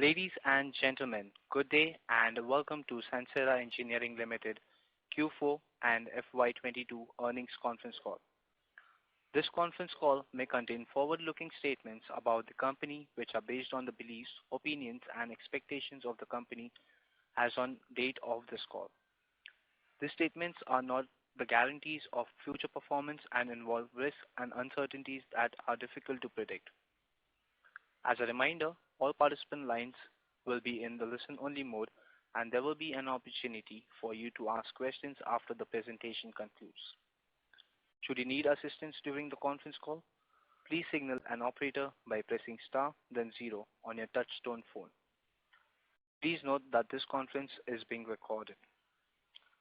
Ladies and gentlemen, good day and welcome to Sansera Engineering Limited Q4 and FY22 earnings conference call. This conference call may contain forward-looking statements about the company which are based on the beliefs, opinions and expectations of the company as on date of this call. These statements are not the guarantees of future performance and involve risks and uncertainties that are difficult to predict. As a reminder, all participant lines will be in the listen-only mode, and there will be an opportunity for you to ask questions after the presentation concludes. Should you need assistance during the conference call, please signal an operator by pressing star then 0 on your touch-tone phone. Please note that this conference is being recorded.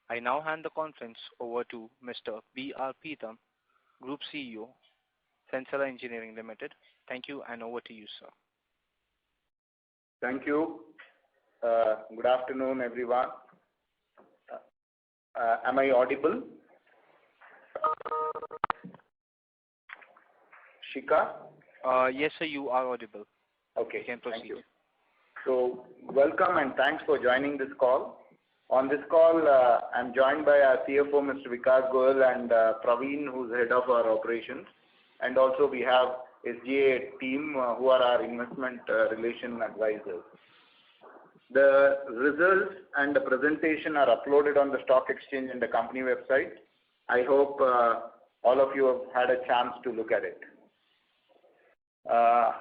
I now hand the conference over to Mr. B.R. Preetham, Group CEO, Sansera Engineering Limited. Thank you, and over to you, sir. Thank you. Good afternoon, everyone. Am I audible? Shika? Yes, sir, you are audible. Okay, you can proceed. Thank you. So, welcome and thanks for joining this call. On this call, I'm joined by our CFO, Mr. Vikas Goel, and Praveen, who's head of our operations. And also we have SGA team who are our investment relation advisors. The results and the presentation are uploaded on the stock exchange and the company website. I hope all of you have had a chance to look at it. I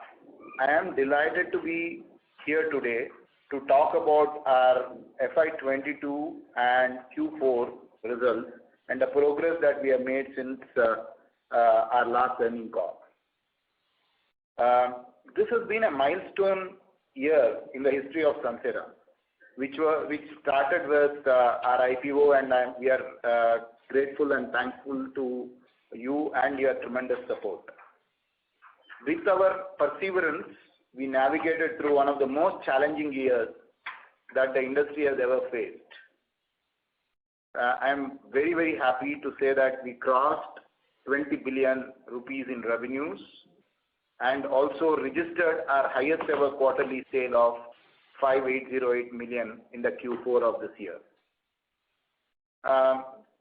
am delighted to be here today to talk about our FY22 and Q4 results and the progress that we have made since our last earnings call. This has been a milestone year in the history of Sansera, which started with our IPO, and we are grateful and thankful to you and your tremendous support. With our perseverance, we navigated through one of the most challenging years that the industry has ever faced. I am very, very happy to say that we crossed 20 billion rupees in revenues and also registered our highest ever quarterly sale of 5808 million in the Q4 of this year.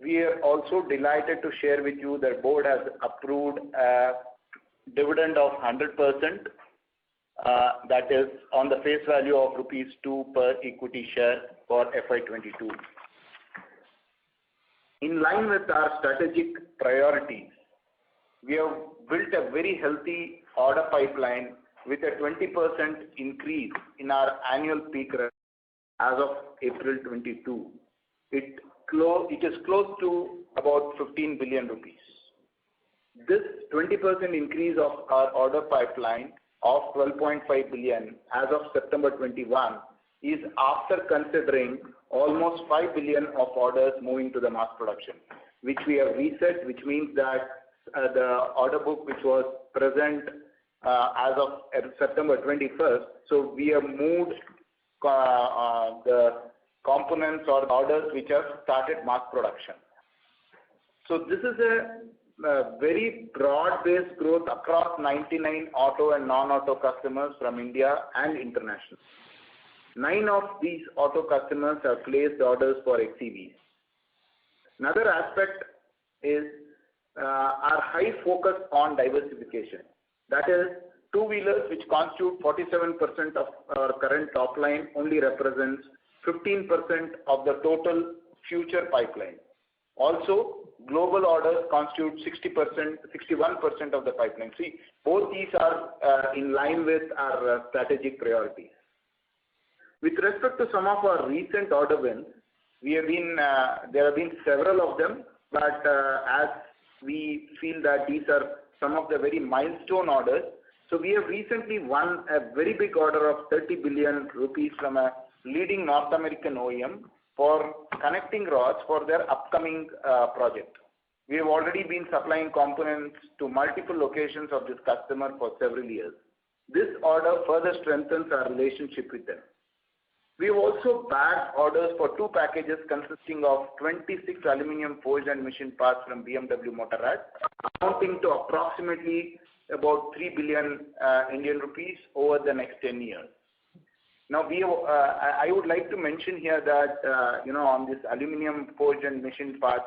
We are also delighted to share with you that board has approved a dividend of 100%. That is on the face value of rupees 2 per equity share for FY22. In line with our strategic priorities, we have built a very healthy order pipeline with a 20% increase in our annual peak revenue as of April 22. It is close to about 15 billion rupees. This 20% increase of our order pipeline of 12.5 billion as of September 21 is after considering almost 5 billion of orders moving to the mass production, which we have reset, which means that the order book which was present as of September 21st, so we have moved the components or orders which have started mass production. So this is a very broad-based growth across 99 auto and non-auto customers from India and international. 9 of these auto customers have placed orders for XEVs. Another aspect is our high focus on diversification. That is, two-wheelers, which constitute 47% of our current top line, only represents 15% of the total future pipeline. Also, global orders constitute 61% of the pipeline. See, both these are in line with our strategic priorities. With respect to some of our recent order wins, there have been several of them, but as we feel that these are some of the very milestone orders, so we have recently won a very big order of 30 billion rupees from a leading North American OEM for connecting rods for their upcoming project. We have already been supplying components to multiple locations of this customer for several years. This order further strengthens our relationship with them. We have also bagged orders for 2 packages consisting of 26 aluminum forged and machined parts from BMW Motorrad, amounting to approximately about 3 billion Indian rupees over the next 10 years. Now, I would like to mention here that, on this aluminum forged and machined parts,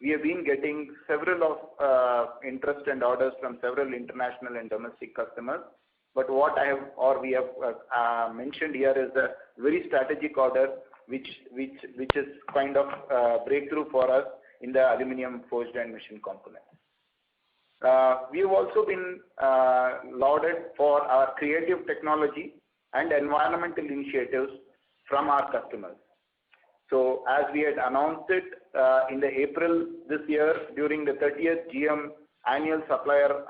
we have been getting several of interest and orders from several international and domestic customers. But what we have mentioned here is a very strategic order, which is kind of breakthrough for us in the aluminum forged and machined components. We have also been lauded for our creative technology and environmental initiatives from our customers. So as we had announced it in the April this year during the 30th GM Annual Supplier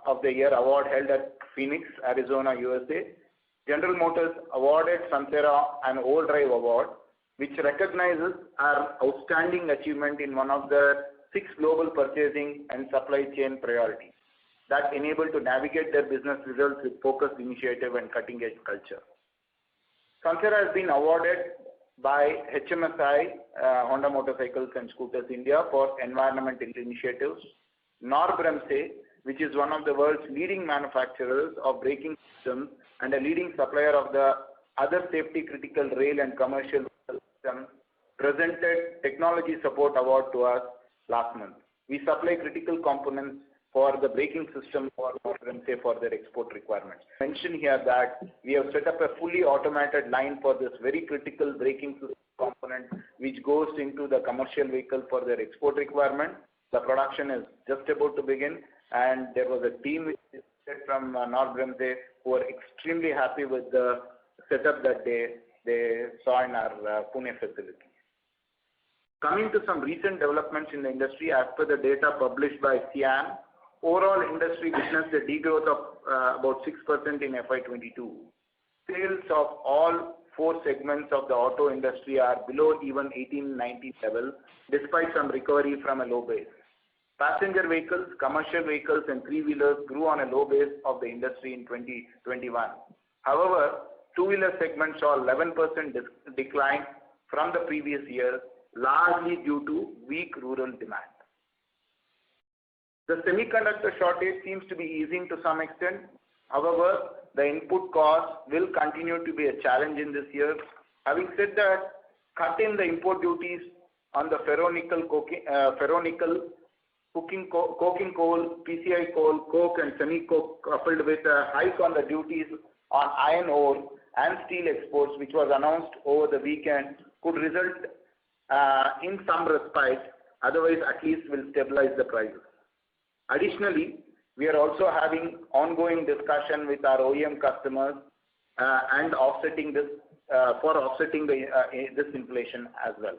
of the Year Award held at Phoenix, Arizona, USA, General Motors awarded Sansera an Overdrive Award, which recognizes our outstanding achievement in one of the 6 global purchasing and supply chain priorities that enable to navigate their business results with focused initiative and cutting-edge culture. Sansera has been awarded by HMSI, Honda Motorcycles and Scooters India, for environmental initiatives, Norbremse, which is one of the world's leading manufacturers of braking systems and a leading supplier of the other safety critical rail and commercial systems, presented Technology Support Award to us last month. We supply critical components for the braking system for Norbremse for their export requirements. Mention here that we have set up a fully automated line for this very critical braking system component, which goes into the commercial vehicle for their export requirement. The production is just about to begin, and there was a team which is from Norbremse who are extremely happy with the setup that they saw in our Pune facility. Coming to some recent developments in the industry, as per the data published by SIAM, overall industry witnessed a degrowth of about 6% in FY22. Sales of all 4 segments of the auto industry are below even 1890 level, despite some recovery from a low base. Passenger vehicles, commercial vehicles and 3-wheelers grew on a low base of the industry in 2021. However, 2-wheeler segment saw 11% decline from the previous year, largely due to weak rural demand. The semiconductor shortage seems to be easing to some extent. However, the input costs will continue to be a challenge in this year. Having said that, cutting the import duties on the ferronickel, coking coal, PCI coal, coke and semi-coke, coupled with a hike on the duties on iron ore and steel exports, which was announced over the weekend, could result in some respite. Otherwise, at least will stabilize the prices. Additionally, we are also having ongoing discussion with our OEM customers and offsetting this this inflation as well.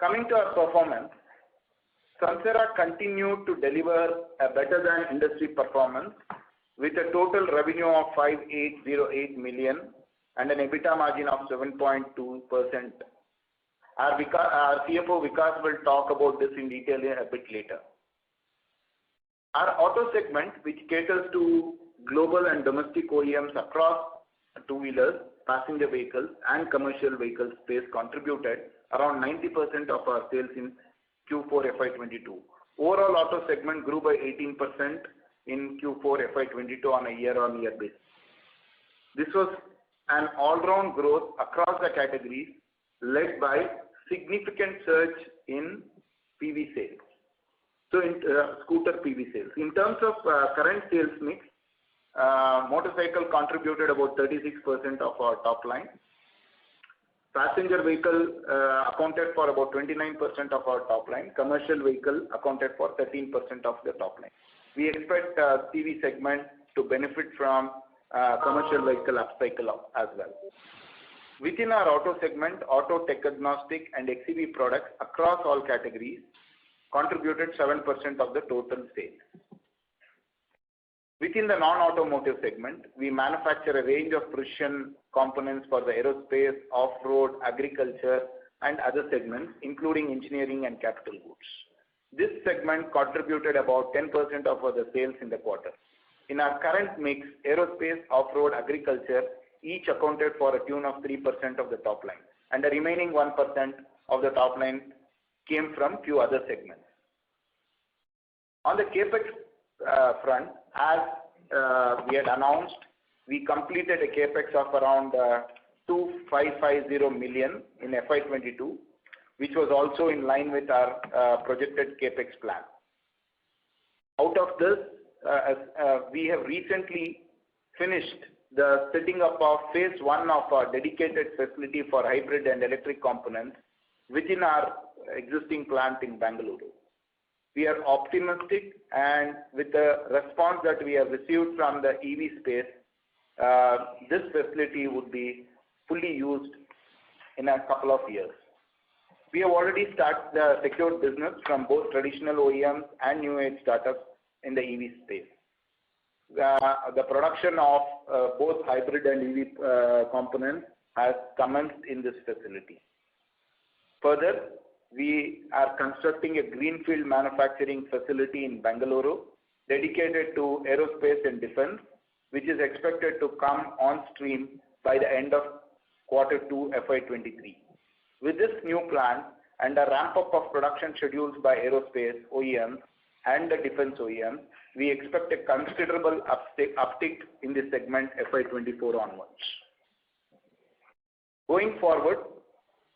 Coming to our performance, Sansera continued to deliver a better than industry performance with a total revenue of 5808 million and an EBITDA margin of 7.2%. Our CFO Vikas will talk about this in detail a bit later. Our auto segment, which caters to global and domestic OEMs across 2-wheelers, passenger vehicles and commercial vehicle space, contributed around 90% of our sales in Q4 FY22. Overall auto segment grew by 18% in Q4 FY22 on a year-on-year basis. This was an all-round growth across the categories, led by significant surge in PV sales. So in scooter PV sales. In terms of current sales mix, motorcycle contributed about 36% of our top line. Passenger vehicle accounted for about 29% of our top line. Commercial vehicle accounted for 13% of the top line. We expect PV segment to benefit from commercial vehicle upcycle as well. Within our auto segment, auto tech agnostic and XEV products across all categories contributed 7% of the total sales. Within the non-automotive segment, we manufacture a range of precision components for the aerospace, off-road, agriculture, and other segments, including engineering and capital goods. This segment contributed about 10% of the sales in the quarter. In our current mix, aerospace, off-road, agriculture, each accounted for a tune of 3% of the top line, and the remaining 1% of the top line came from few other segments. On the capex front, as we had announced, we completed a capex of around 2,550 million in FY22, which was also in line with our projected capex plan. Out of this, we have recently finished the setting up of phase 1 of our dedicated facility for hybrid and electric components within our existing plant in Bangalore. We are optimistic, and with the response that we have received from the EV space, this facility would be fully used in a couple of years. We have already secured business from both traditional OEMs and new age startups in the EV space. The production of both hybrid and EV components has commenced in this facility. Further, we are constructing a greenfield manufacturing facility in Bangalore dedicated to aerospace and defense, which is expected to come on stream by the end of Q2 FY23. With this new plant and a ramp-up of production schedules by aerospace OEMs and the defense OEMs, we expect a considerable uptick in this segment FY24 onwards. Going forward,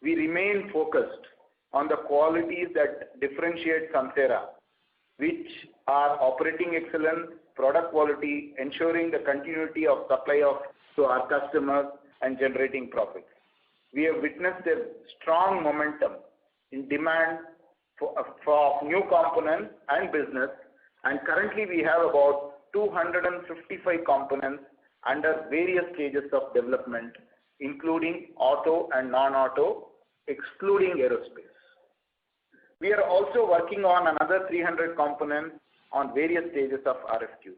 we remain focused on the qualities that differentiate Sansera, which are operating excellence, product quality, ensuring the continuity of supply to our customers, and generating profits. We have witnessed a strong momentum in demand for new components and business, and currently we have about 255 components under various stages of development, including auto and non-auto, excluding aerospace. We are also working on another 300 components on various stages of RFQ.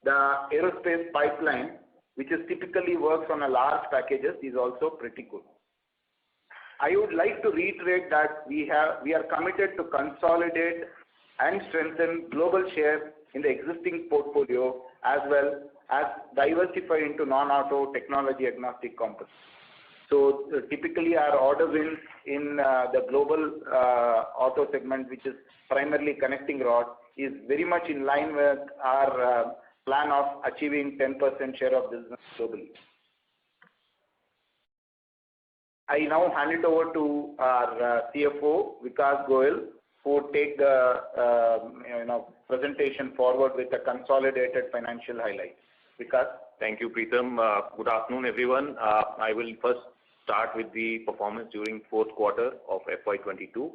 The aerospace pipeline, which is typically works on a large packages, is also pretty good. I would like to reiterate that we are committed to consolidate and strengthen global share in the existing portfolio, as well as diversify into non-auto technology agnostic components. So typically our order wins in the global auto segment, which is primarily connecting rod, is very much in line with our plan of achieving 10% share of business globally. I now hand it over to our CFO, Vikas Goel, who will take the presentation forward with the consolidated financial highlights. Vikas. Thank you, Preetham. Good afternoon, everyone. I will first start with the performance during fourth quarter of FY22.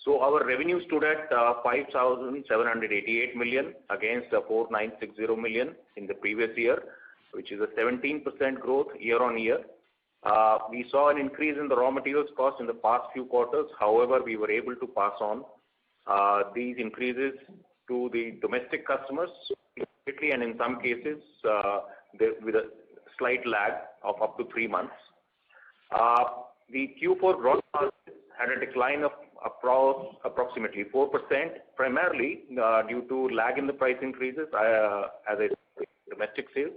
So our revenue stood at 5,788 million against 4,960 million in the previous year, which is a 17% growth year on year. We saw an increase in the raw materials cost in the past few quarters. However, we were able to pass on these increases to the domestic customers quickly, and in some cases with a slight lag of up to 3 months. The Q4 gross margin had a decline of approximately 4%, primarily due to lag in the price increases as a domestic sales.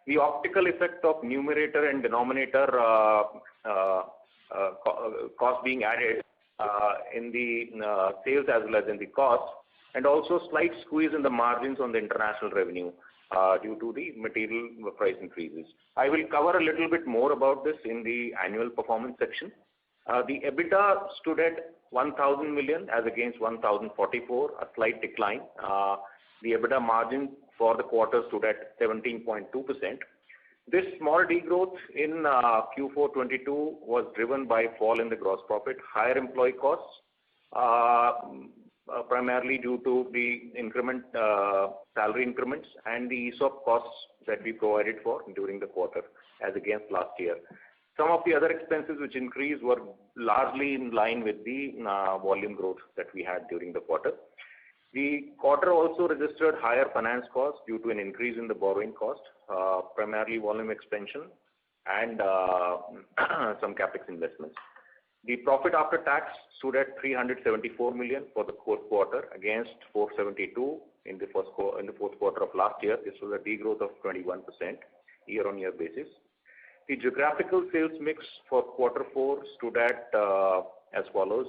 The optical effect of numerator and denominator cost being added in the sales as well as in the cost, and also slight squeeze in the margins on the international revenue due to the material price increases. I will cover a little bit more about this in the annual performance section. The EBITDA stood at 1,000 million as against 1,044, a slight decline. The EBITDA margin for the quarter stood at 17.2%. This small degrowth in Q4 22 was driven by fall in the gross profit, higher employee costs, primarily due to the salary increments and the ESOP costs that we provided for during the quarter as against last year. Some of the other expenses which increased were largely in line with the volume growth that we had during the quarter. The quarter also registered higher finance costs due to an increase in the borrowing cost, primarily volume expansion and some capex investments. The profit after tax stood at 374 million for the fourth quarter against 472 in the fourth quarter of last year. This was a degrowth of 21% year-on-year basis. The geographical sales mix for quarter 4 stood at as follows.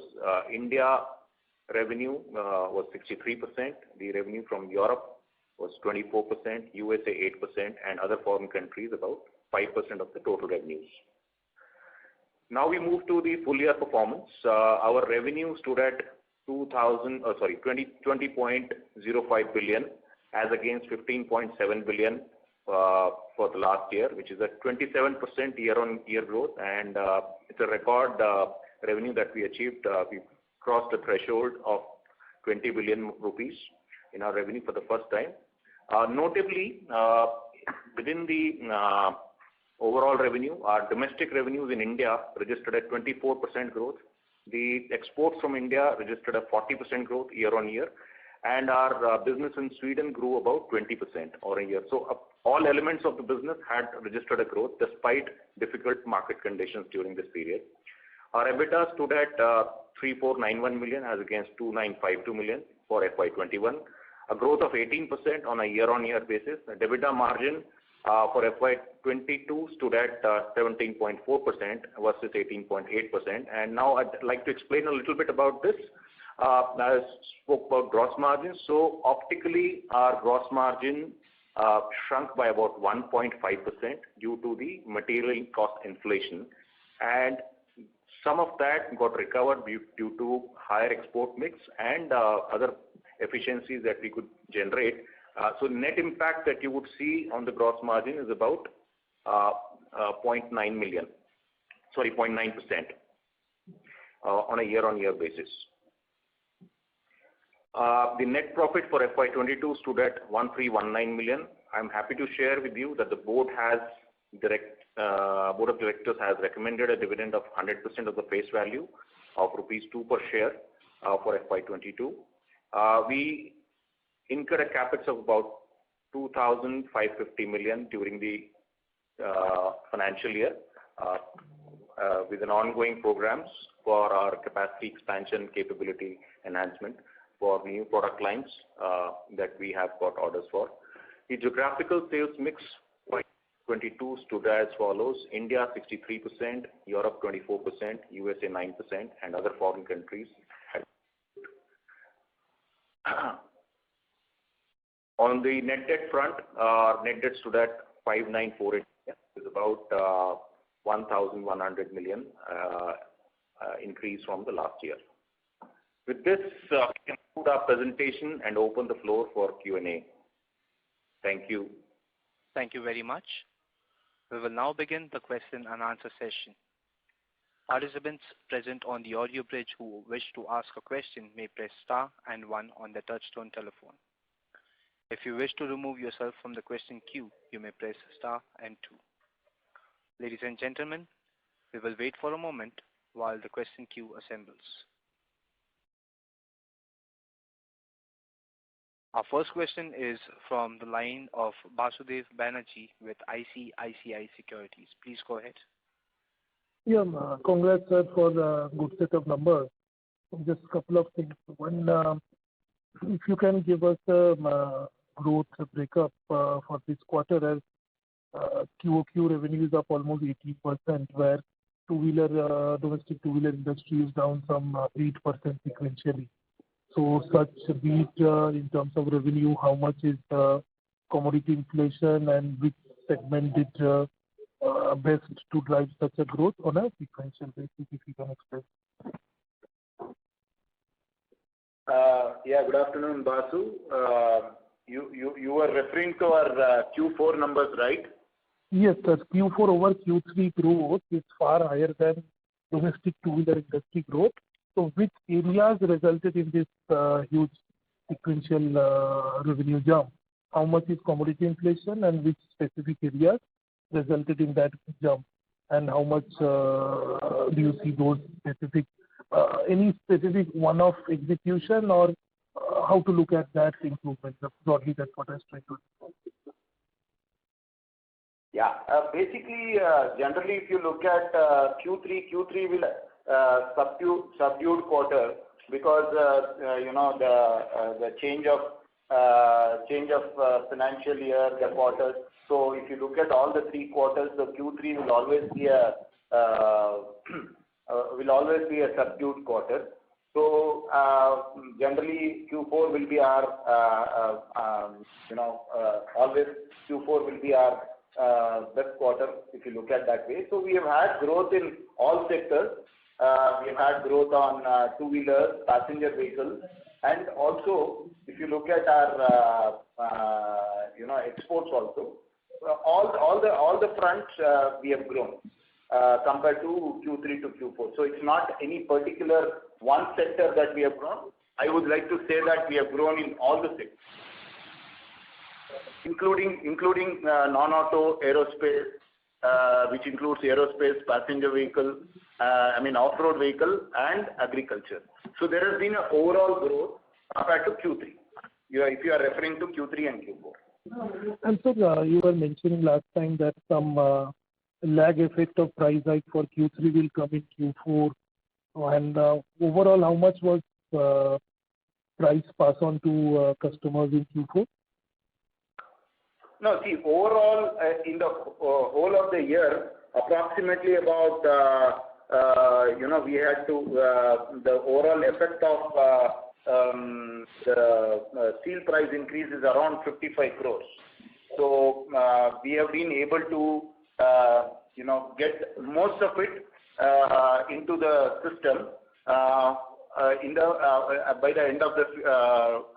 India revenue was 63%. The revenue from Europe was 24%, USA 8%, and other foreign countries about 5% of the total revenues. Now we move to the full year performance. Our revenue stood at 20.05 billion as against 15.7 billion for the last year, which is a 27% year-on-year growth, and it's a record revenue that we achieved. We crossed the threshold of 20 billion rupees in our revenue for the first time. Notably, within the overall revenue, our domestic revenues in India registered a 24% growth. The exports from India registered a 40% growth year-on-year, and our business in Sweden grew about 20% or a year. So all elements of the business had registered a growth despite difficult market conditions during this period. Our EBITDA stood at 3,491 million as against 2,952 million for FY21, a growth of 18% on a year-on-year basis. The EBITDA margin for FY22 stood at 17.4% versus 18.8%. And now I'd like to explain a little bit about this. I spoke about gross margin. So optically, our gross margin shrunk by about 1.5% due to the material cost inflation. And some of that got recovered due to higher export mix and other efficiencies that we could generate. So net impact that you would see on the gross margin is about 0.9%, on a year-on-year basis. The net profit for FY22 stood at 1,319 million. I'm happy to share with you that the board of directors has recommended a dividend of 100% of the face value of rupees 2 per share for FY22. We incurred a capex of about 2,550 million during the financial year with an ongoing programs for our capacity expansion, capability enhancement for new product lines that we have got orders for. The geographical sales mix by 22 stood as follows: India 63%, Europe 24%, USA 9%, and other foreign countries. On the net debt front, our net debt stood at 5,948 million, is about 1,100 million increase from the last year. With this, we conclude our presentation and open the floor for Q&A. Thank you. Thank you very much. We will now begin the question and answer session. Participants present on the audio bridge who wish to ask a question may press star and 1 on the touchtone telephone. If you wish to remove yourself from the question queue, you may press star and 2. Ladies and gentlemen, we will wait for a moment while the question queue assembles. Our first question is from the line of Basudev Banerjee with ICICI Securities. Please go ahead. Yeah, congrats sir for the good set of numbers. Just a couple of things. One, if you can give us a growth breakup for this quarter, as QOQ revenue is up almost 18%, where domestic two-wheeler industry is down some 8% sequentially. So such a beat in terms of revenue, how much is commodity inflation and which segment did best to drive such a growth on a sequential basis, if you can explain? Yeah, good afternoon, Basu. You were referring to our Q4 numbers, right? Yes, sir. Q4 over Q3 growth is far higher than domestic two-wheeler industry growth. So which areas resulted in this huge sequential revenue jump? How much is commodity inflation and which specific areas resulted in that jump? And how much do you see those specific, any specific one-off execution, or how to look at that improvement? Broadly, that's what I was trying to do. Yeah, basically, generally, if you look at Q3 will subdued quarter because the change of financial year, the quarters. So if you look at all the 3 quarters, the Q3 will always be a subdued quarter. So generally Q4 will be our, always Q4 will be our best quarter if you look at that way. So we have had growth in all sectors. We have had growth on two-wheelers, passenger vehicles, and also if you look at our exports also, all the fronts we have grown compared to Q3 to Q4. So it's not any particular one sector that we have grown. I would like to say that we have grown in all the sectors, including non-auto, aerospace, which includes aerospace, passenger vehicle, off-road vehicle, and agriculture. So there has been an overall growth compared to Q3. If you are referring to Q3 and Q4. And so you were mentioning last time that some lag effect of price hike for Q3 will come in Q4. And overall, how much was price pass on to customers in Q4? No, see, overall, in the whole of the year, approximately about, we had to, the overall effect of the steel price increase is around 55 crores. So we have been able to, get most of it into the system by the end of the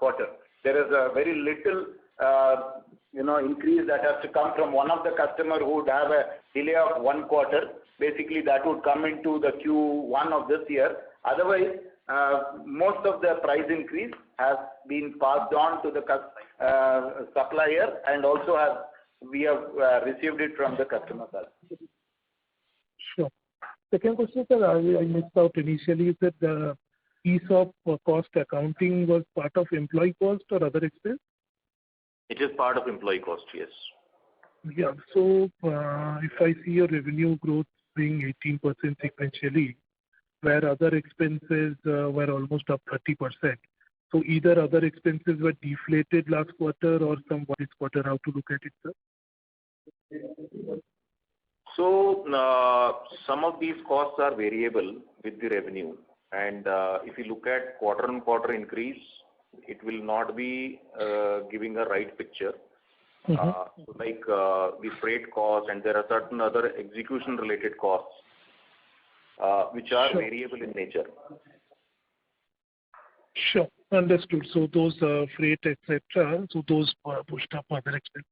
quarter. There is a very little increase that has to come from one of the customer who would have a delay of 1 quarter. Basically, that would come into the Q1 of this year. Otherwise, most of the price increase has been passed on to the supplier, and also we have received it from the customer side. Sure. Second question, sir, I missed out initially. You said the ESOP cost accounting was part of employee cost or other expense? It is part of employee cost, yes. Yeah. So if I see your revenue growth being 18% sequentially, where other expenses were almost up 30%. So either other expenses were deflated last quarter or somewhat this quarter. How to look at it, sir? So some of these costs are variable with the revenue, and if you look at quarter-on-quarter increase, it will not be giving a right picture. Like the freight cost, and there are certain other execution-related costs which are variable in nature. Sure, understood. So those freight, etc., so those pushed up other expenses.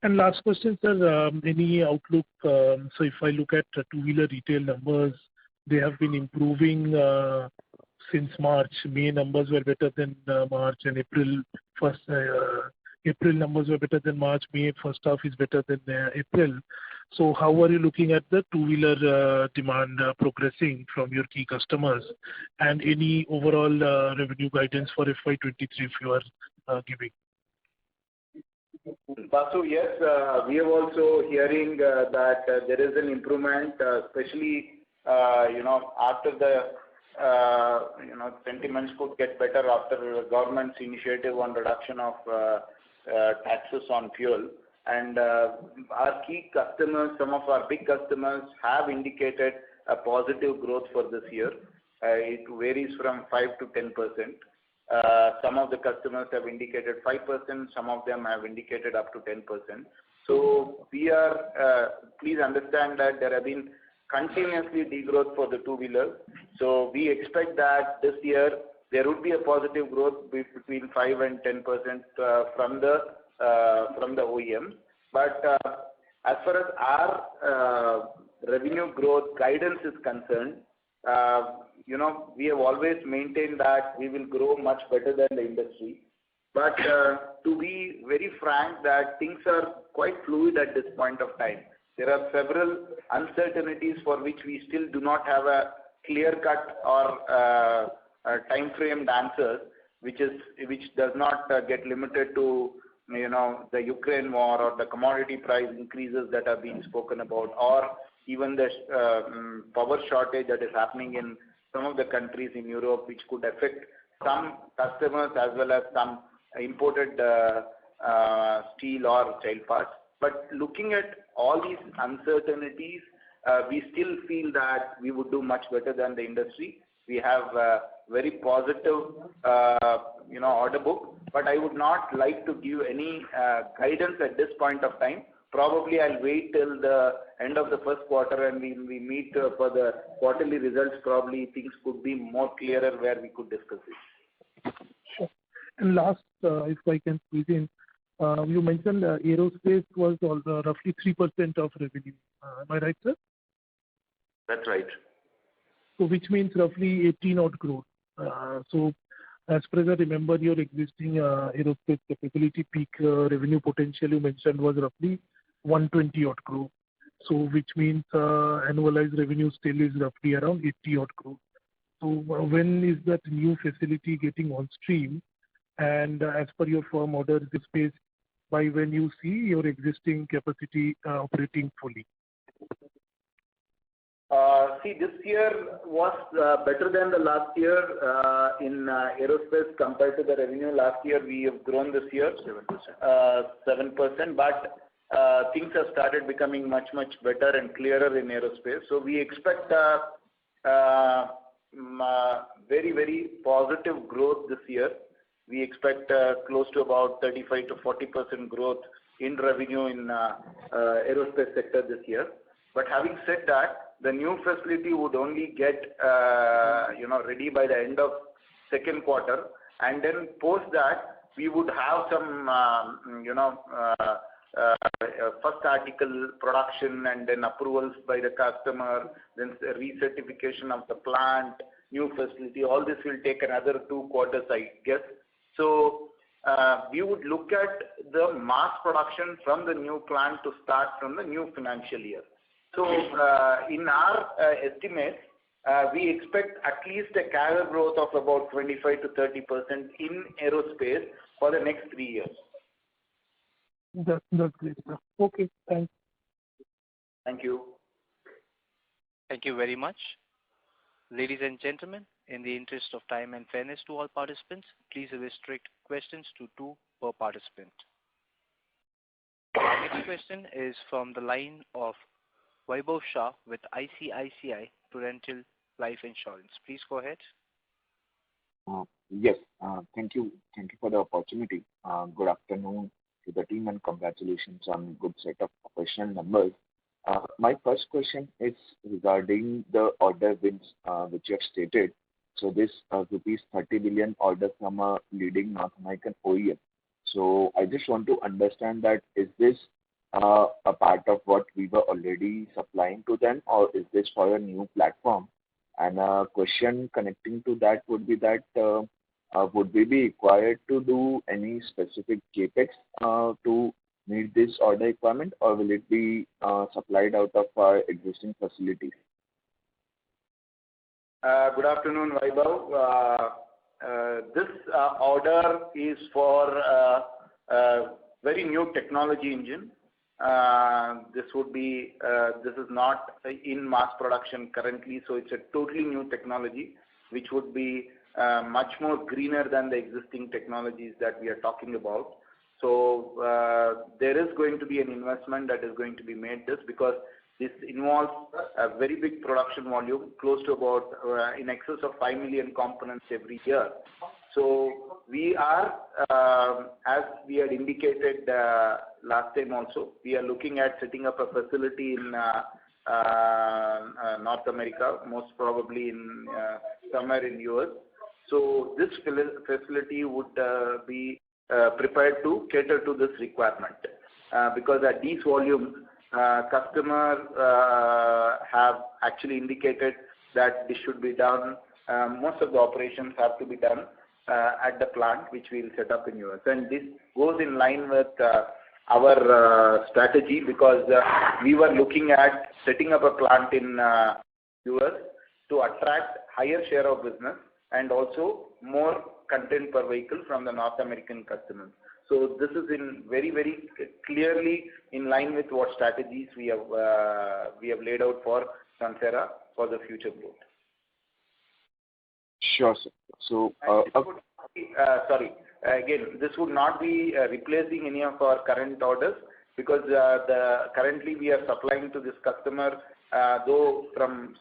And last question, sir, any outlook? So if I look at two-wheeler retail numbers, they have been improving since March. May numbers were better than March, and April numbers were better than March. May first half is better than April. So how are you looking at the two-wheeler demand progressing from your key customers, and any overall revenue guidance for FY23 if you are giving? Basu, yes, we are also hearing that there is an improvement, especially after the sentiments could get better after the government's initiative on reduction of taxes on fuel. And our key customers, some of our big customers, have indicated a positive growth for this year. It varies from 5 to 10%. Some of the customers have indicated 5%. Some of them have indicated up to 10%. So we are, please understand that there have been continuously degrowth for the two-wheelers. So we expect that this year there would be a positive growth between 5 and 10% from the OEM. But as far as our revenue growth guidance is concerned, we have always maintained that we will grow much better than the industry. But to be very frank, that things are quite fluid at this point of time. There are several uncertainties for which we still do not have a clear-cut or time-framed answer, which does not get limited to the Ukraine war or the commodity price increases that are being spoken about, or even the power shortage that is happening in some of the countries in Europe, which could affect some customers as well as some imported steel or child parts. But looking at all these uncertainties, we still feel that we would do much better than the industry. We have very positive, order book, but I would not like to give any guidance at this point of time. Probably I'll wait till the end of the first quarter and we meet for the quarterly results. Probably things could be more clearer where we could discuss it. Sure. And last, if I can squeeze in, you mentioned aerospace was roughly 3% of revenue. Am I right, sir? That's right. So which means roughly 18 odd crore. So as far as I remember, your existing aerospace capability peak revenue potential you mentioned was roughly 120 odd crore. So which means annualized revenue still is roughly around 80 odd crore. So when is that new facility getting on stream? And as per your firm order, the space by when you see your existing capacity operating fully? This year was better than the last year in aerospace compared to the revenue. Last year we have grown this year 7%, but things have started becoming much better and clearer in aerospace. So we expect very positive growth this year. We expect close to about 35 to 40% growth in revenue in aerospace sector this year. But having said that, the new facility would only get ready by the end of second quarter, and then post that we would have some first article production and then approvals by the customer, then recertification of the plant, new facility. All this will take another 2 quarters, I guess. So we would look at the mass production from the new plant to start from the new financial year. So in our estimates, we expect at least a CAGR growth of about 25 to 30% in aerospace for the next 3 years. That's great, sir. Okay, thanks. Thank you. Thank you very much. Ladies and gentlemen, in the interest of time and fairness to all participants, please restrict questions to 2 per participant. Our next question is from the line of Vaibhav Shah with ICICI Prudential Life Insurance. Please go ahead. Yes, thank you. Thank you for the opportunity. Good afternoon to the team and congratulations on good set of operational numbers. My first question is regarding the order wins which you have stated. So this rupees 30 billion order from a leading North American OEM. So I just want to understand that is this a part of what we were already supplying to them, or is this for a new platform? And a question connecting to that would be that would we be required to do any specific capex to meet this order requirement, or will it be supplied out of our existing facilities? Good afternoon, Vaibhav. This order is for very new technology engine. This is not in mass production currently, so it's a totally new technology which would be much more greener than the existing technologies that we are talking about. So there is going to be an investment that is going to be made because this involves a very big production volume, close to about in excess of 5 million components every year. So we are, as we had indicated last time also, we are looking at setting up a facility in North America, most probably in somewhere in US. So this facility would be prepared to cater to this requirement because at these volumes, customers have actually indicated that this should be done. Most of the operations have to be done at the plant which we will set up in US, and this goes in line with our strategy because we were looking at setting up a plant in US to attract higher share of business and also more content per vehicle from the North American customers. So this is in very clearly in line with what strategies we have laid out for Sansera for the future growth. Sure, sir. So, again, this would not be replacing any of our current orders because currently we are supplying to this customer though from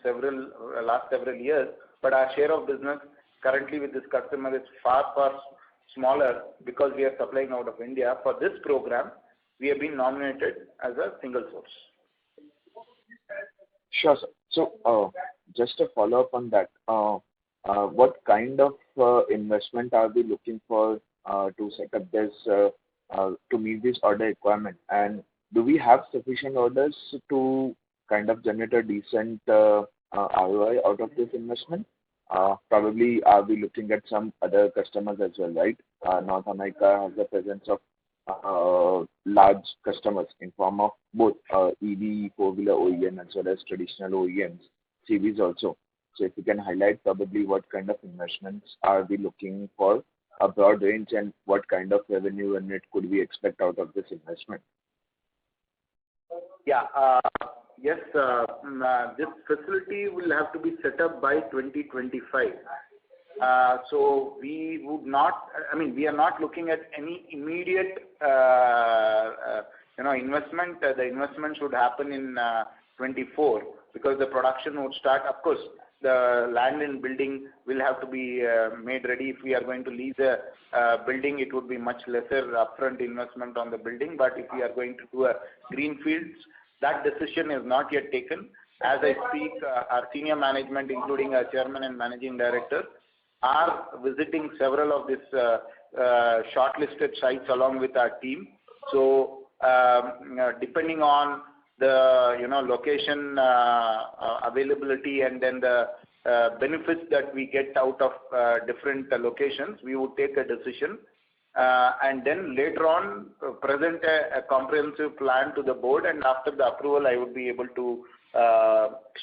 last several years, but our share of business currently with this customer is far, far smaller because we are supplying out of India. For this program, we have been nominated as a single source. Sure, sir. So, just a follow-up on that. What kind of investment are we looking for to set up this to meet this order requirement? And do we have sufficient orders to kind of generate a decent ROI out of this investment? Probably are we looking at some other customers as well, right? North America has a presence of large customers in form of both EV, four-wheeler OEM as well as traditional OEMs, CVs also. So if you can highlight probably what kind of investments are we looking for, a broad range, and what kind of revenue and it could we expect out of this investment? Yeah. Yes, this facility will have to be set up by 2025. So we would not, we are not looking at any immediate, investment. The investment should happen in 24 because the production would start. Of course, the land and building will have to be made ready. If we are going to lease a building, it would be much lesser upfront investment on the building. But if we are going to do a greenfields, that decision is not yet taken. As I speak, our senior management, including our chairman and managing director, are visiting several of these shortlisted sites along with our team. So, depending on the location availability and then the benefits that we get out of different locations, we would take a decision and then later on present a comprehensive plan to the board, and after the approval I would be able to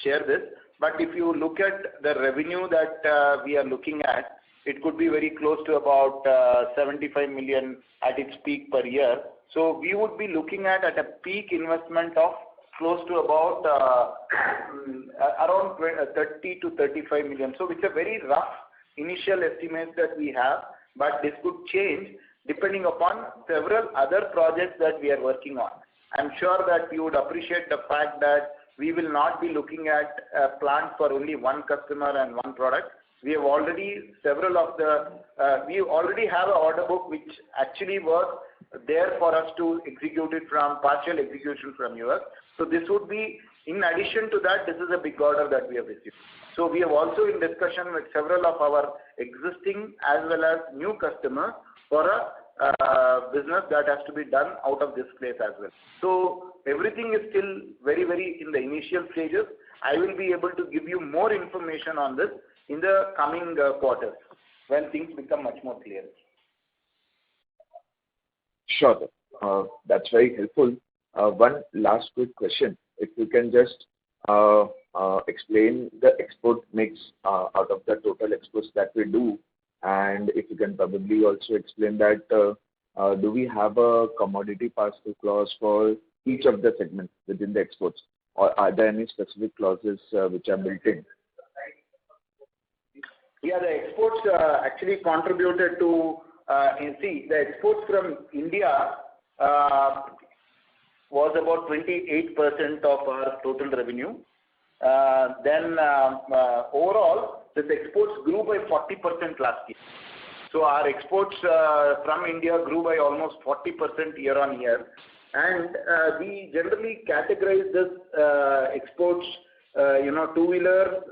share this. But if you look at the revenue that we are looking at, it could be very close to about 75 million at its peak per year. So we would be looking at a peak investment of close to about around 30 to 35 million. So it's a very rough initial estimate that we have, but this could change depending upon several other projects that we are working on. I'm sure that you would appreciate the fact that we will not be looking at a plant for only one customer and one product. We have already we already have an order book which actually was there for us to execute it from partial execution from US. So this would be, in addition to that, this is a big order that we have received. So we have also in discussion with several of our existing as well as new customers for a business that has to be done out of this place as well. So everything is still very, very in the initial stages. I will be able to give you more information on this in the coming quarters when things become much more clear. Sure, sir. That's very helpful. One last quick question. If you can just explain the export mix out of the total exports that we do, and if you can probably also explain that do we have a commodity pass-through clause for each of the segments within the exports, or are there any specific clauses which are built in? Yeah, the exports actually contributed to, the exports from India was about 28% of our total revenue. Then overall, the exports grew by 40% last year. So our exports from India grew by almost 40% year on year. And we generally categorize this exports, two-wheeler,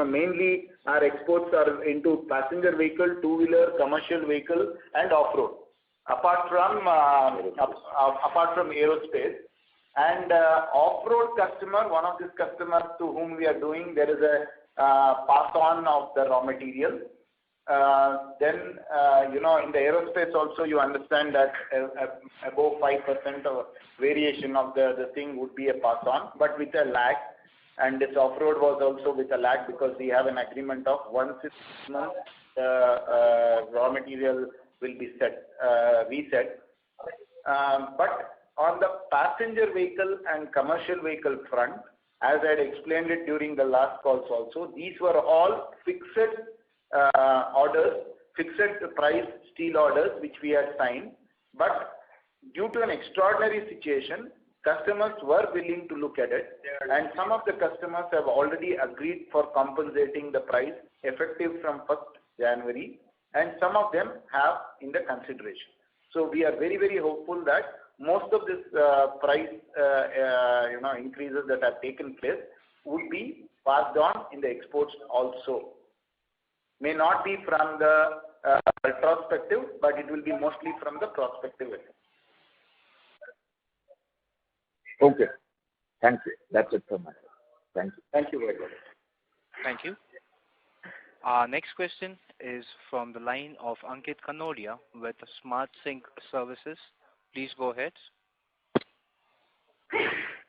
mainly our exports are into passenger vehicle, two-wheeler, commercial vehicle, and off-road. Apart from aerospace. And off-road customer, one of these customers to whom we are doing, there is a pass-on of the raw material. Then, in the aerospace also, you understand that above 5% of variation of the thing would be a pass-on, but with a lag. And this off-road was also with a lag because we have an agreement of 1 6 months raw material will be reset. But on the passenger vehicle and commercial vehicle front, as I had explained it during the last calls also, these were all fixed orders, fixed price steel orders which we had signed. But due to an extraordinary situation, customers were willing to look at it, and some of the customers have already agreed for compensating the price effective from 1st January, and some of them have in the consideration. So we are very, very hopeful that most of this price increases that have taken place would be passed on in the exports also. May not be from the retrospective, but it will be mostly from the prospective. Okay. Thank you. That's it from my side. Thank you. Thank you very much. Thank you. Our next question is from the line of Ankit Kanodia with Smart Sync Services. Please go ahead.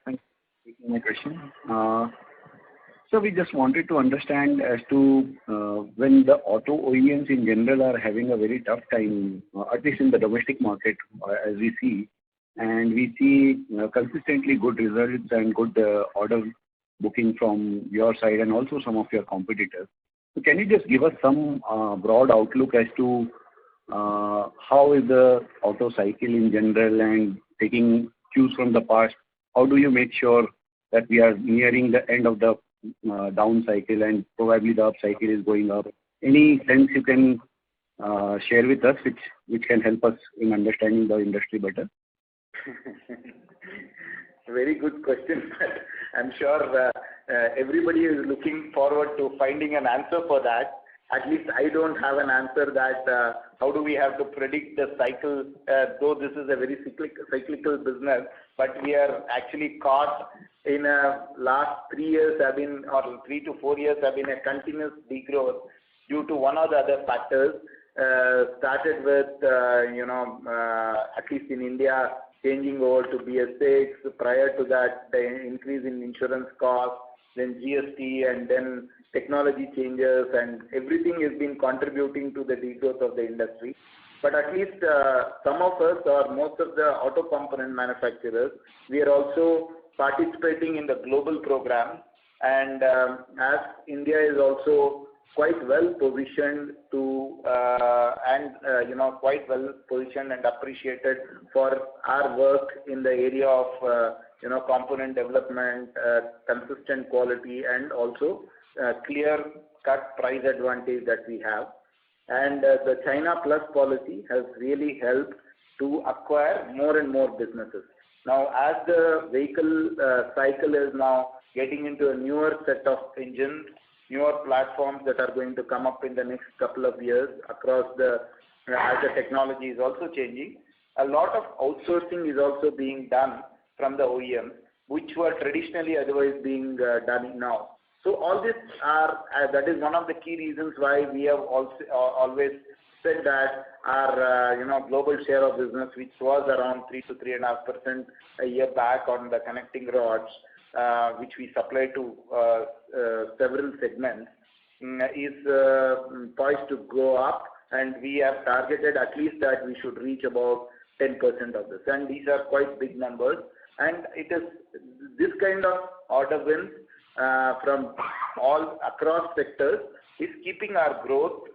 Thank you for taking my question. So we just wanted to understand as to when the auto OEMs in general are having a very tough time, at least in the domestic market, as we see, and we see consistently good results and good order booking from your side and also some of your competitors. So can you just give us some broad outlook as to how is the auto cycle in general, and taking cues from the past, how do you make sure that we are nearing the end of the down cycle and probably the up cycle is going up? Any sense you can share with us which can help us in understanding the industry better? Very good question. I'm sure everybody is looking forward to finding an answer for that. At least I don't have an answer that how do we have to predict the cycle, though this is a very cyclical business, but we are actually caught in last 3 years have been, or 3 to 4 years have been a continuous degrowth due to one or the other factors. Started with, at least in India, changing over to BS6. Prior to that, the increase in insurance costs, then GST, and then technology changes, and everything has been contributing to the degrowth of the industry. But at least some of us, or most of the auto component manufacturers, we are also participating in the global program, and as India is also quite well positioned to quite well positioned and appreciated for our work in the area of component development, consistent quality, and also clear cut price advantage that we have. And the China Plus policy has really helped to acquire more and more businesses. Now, as the vehicle cycle is now getting into a newer set of engines, newer platforms that are going to come up in the next couple of years across as the technology is also changing, a lot of outsourcing is also being done from the OEM, which were traditionally otherwise being done now. So all this that is one of the key reasons why we have also always said that our global share of business, which was around 3 to 3.5% a year back on the connecting rods, which we supply to several segments, is poised to go up, and we have targeted at least that we should reach about 10% of this. And these are quite big numbers, and it is this kind of order wins from all across sectors is keeping our growth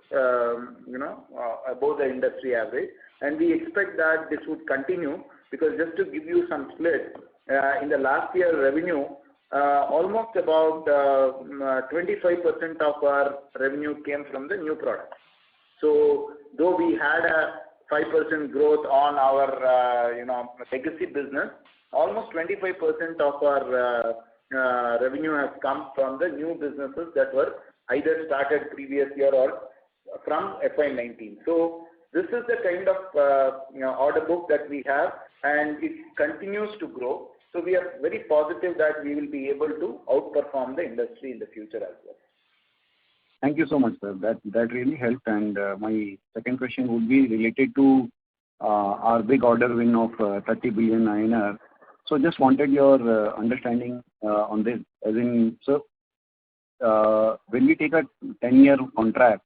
above the industry average, and we expect that this would continue, because just to give you some split, in the last year revenue, almost about 25% of our revenue came from the new products. So though we had a 5% growth on our legacy business, almost 25% of our revenue has come from the new businesses that were either started previous year or from FY19. So this is the kind of order book that we have, and it continues to grow. So we are very positive that we will be able to outperform the industry in the future as well. Thank you so much, sir. That really helped. And my second question would be related to our big order win of 30 billion INR. So just wanted your understanding on this. As in, so when we take a 10-year contract,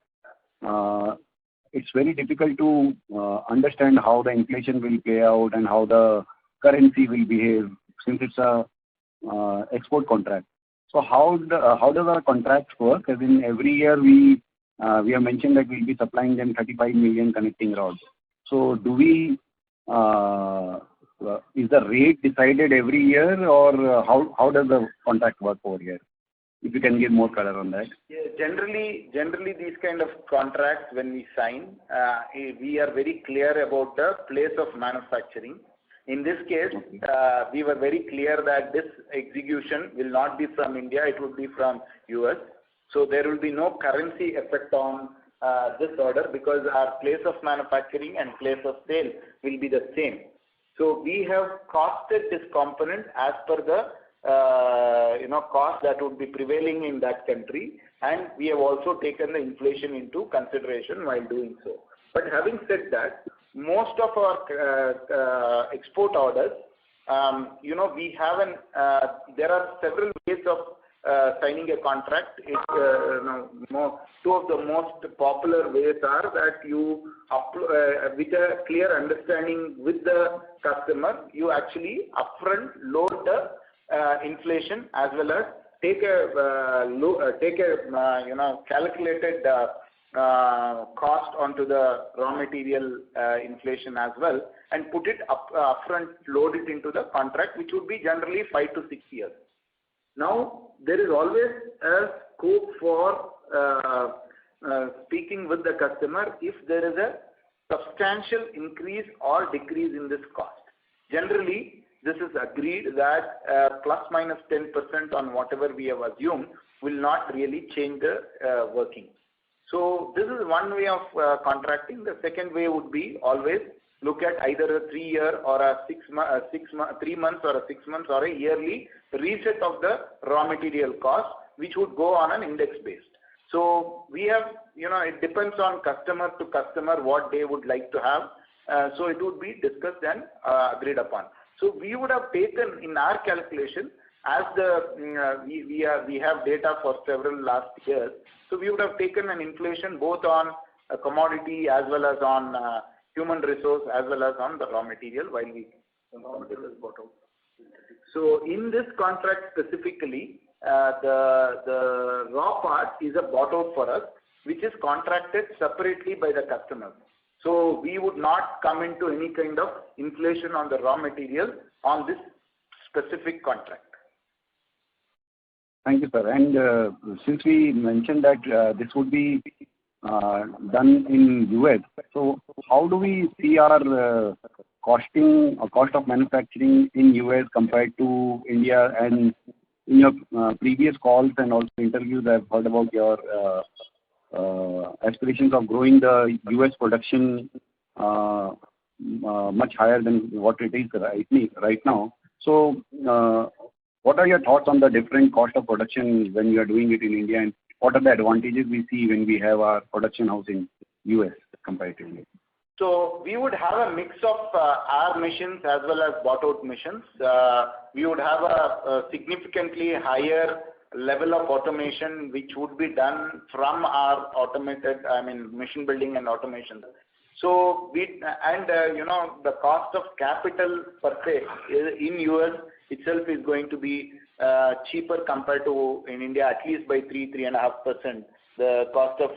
it's very difficult to understand how the inflation will play out and how the currency will behave, since it's a export contract. So how does our contracts work? As in, every year we have mentioned that we'll be supplying them 35 million connecting rods. So do we is the rate decided every year, or how does the contract work over here? If you can give more color on that. Yeah, generally these kind of contracts, when we sign, we are very clear about the place of manufacturing. In this case, we were very clear that this execution will not be from India, it would be from US. So there will be no currency effect on this order, because our place of manufacturing and place of sale will be the same. So we have costed this component as per the cost that would be prevailing in that country, and we have also taken the inflation into consideration while doing so. But having said that, most of our export orders, we have there are several ways of signing a contract. Two of the most popular ways are that you, with a clear understanding with the customer, you actually upfront load the inflation, as well as take a calculated cost onto the raw material inflation as well, and put it upfront, load it into the contract, which would be generally 5 to 6 years. Now, there is always a scope for speaking with the customer if there is a substantial increase or decrease in this cost. Generally, this is agreed that plus minus 10% on whatever we have assumed will not really change the working. So this is one way of contracting. The second way would be always look at either a 3 year or a 3 months or a 6 months or a yearly reset of the raw material cost, which would go on an index based. So we have, it depends on customer to customer what they would like to have. So it would be discussed and agreed upon. So we would have taken in our calculation, as we have data for several last years. So we would have taken an inflation both on a commodity as well as on human resource as well as on the raw material while the raw material is bought out. So in this contract specifically, the raw part is a bought out for us, which is contracted separately by the customer. So we would not come into any kind of inflation on the raw material on this specific contract. Thank you, sir. And since we mentioned that this would be done in US, so how do we see our costing or cost of manufacturing in US compared to India? And in your previous calls and also interviews, I've heard about your aspirations of growing the US production much higher than what it is right now. So what are your thoughts on the different cost of production when you are doing it in India, and what are the advantages we see when we have our production house in US comparatively? So we would have a mix of our machines as well as bought out machines. We would have a significantly higher level of automation which would be done from our automated, machine building and automation. So the cost of capital per se in US itself is going to be cheaper compared to in India, at least by 3.5% the cost of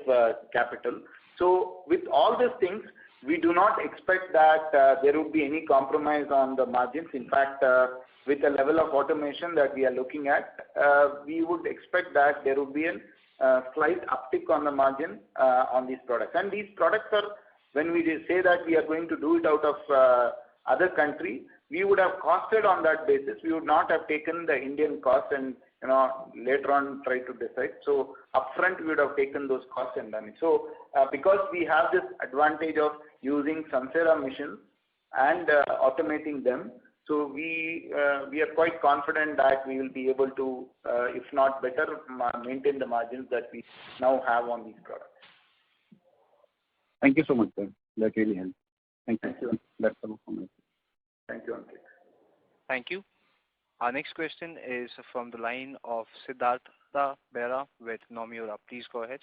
capital. So with all these things, we do not expect that there would be any compromise on the margins. In fact, with the level of automation that we are looking at, we would expect that there would be a slight uptick on the margin on these products. And these products are, when we say that we are going to do it out of other country, we would have costed on that basis. We would not have taken the Indian cost and later on try to decide. So upfront we would have taken those costs and done it. So because we have this advantage of using Sansera machines and automating them, so we are quite confident that we will be able to, if not better, maintain the margins that we now have on these products. Thank you so much, sir. That really helps. Thank you. That's all from me. Thank you, Ankit. Thank you. Our next question is from the line of Siddhartha Bera with Nomura. Please go ahead.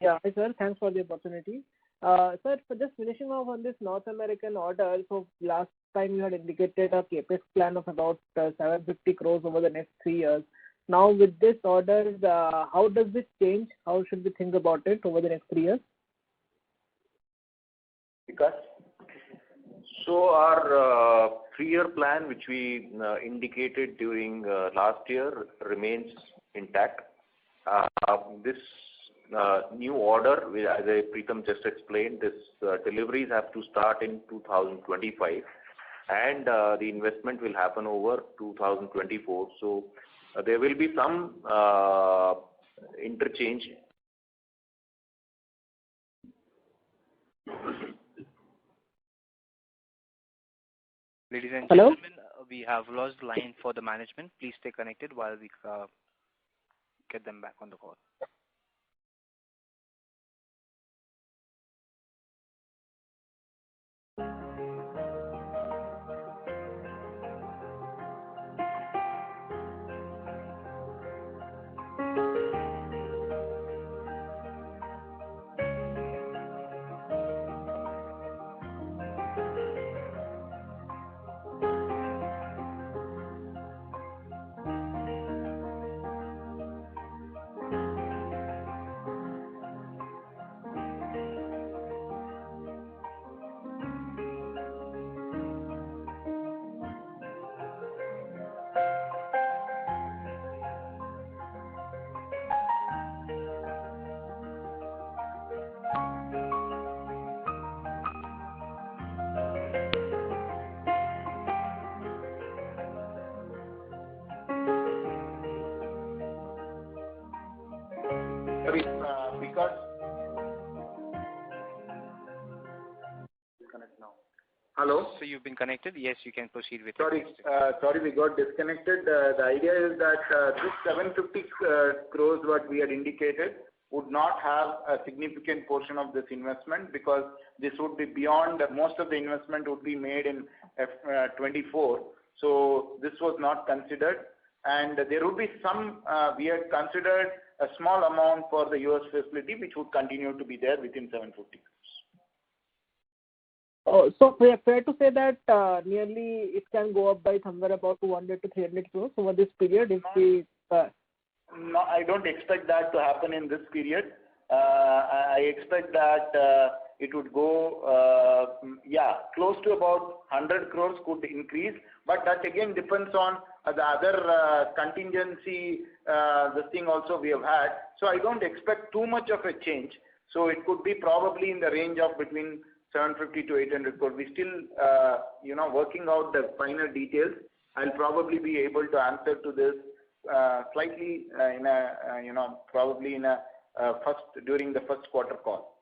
Yeah, hi sir. Thanks for the opportunity. Sir, for just finishing off on this North American order, so last time you had indicated a capex plan of about 750 crores over the next 3 years. Now with this order, how does this change? How should we think about it over the next 3 years? Because So our 3-year plan, which we indicated during last year, remains intact. This new order, as Preetham just explained, this deliveries have to start in 2025, and the investment will happen over 2024. So there will be some interchange. Ladies and Hello? gentlemen, we have lost the line for the management. Please stay connected while we get them back on the call. Sorry, because Disconnect now. hello. So you've been connected? Yes, you can proceed with your Sorry, question. sorry, we got disconnected. The idea is that this 750 crores what we had indicated would not have a significant portion of this investment, because this would be beyond, most of the investment would be made in FY24. So this was not considered, and there would be some, we had considered a small amount for the US facility, which would continue to be there within 750 crores. Oh, so fair to say that nearly it can go up by somewhere about 200 to 300 crores over this period if we... No, I don't expect that to happen in this period. I expect that it would go, close to about 100 crores could increase, but that again depends on the other contingency, this thing also we have had. So I don't expect too much of a change. So it could be probably in the range of between 750 to 800 crores. We still, working out the finer details. I'll probably be able to answer to this slightly in a, probably in a during the first quarter call.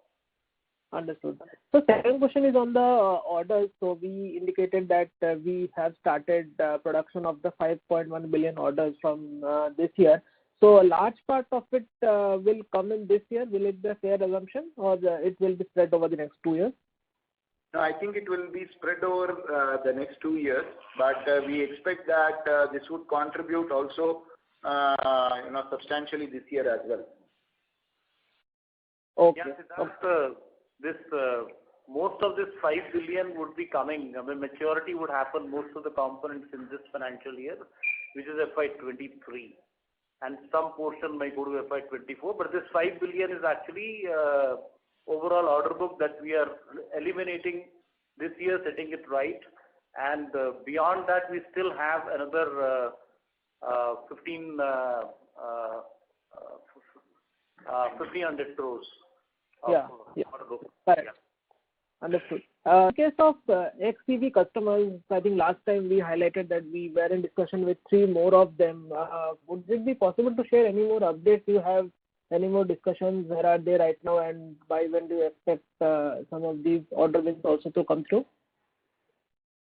Understood. So second question is on the orders. So we indicated that we have started production of the 5.1 billion orders from this year. So a large part of it will come in this year. Will it be a fair assumption, or it will be spread over the next 2 years? No, I think it will be spread over the next 2 years, but we expect that this would contribute also, substantially this year as well. Okay. Yeah, most of this 5 billion would be coming. I mean, maturity would happen most of the components in this financial year, which is FY23, and some portion may go to FY24. But this 5 billion is actually overall order book that we are eliminating this year, setting it right, and beyond that we still have another 1,500 crores. Order book. Correct. Understood. In case of XCV customers, I think last time we highlighted that we were in discussion with 3 more of them. Would it be possible to share any more updates? You have any more discussions? Where are they right now, and by when do you expect some of these order wins also to come through?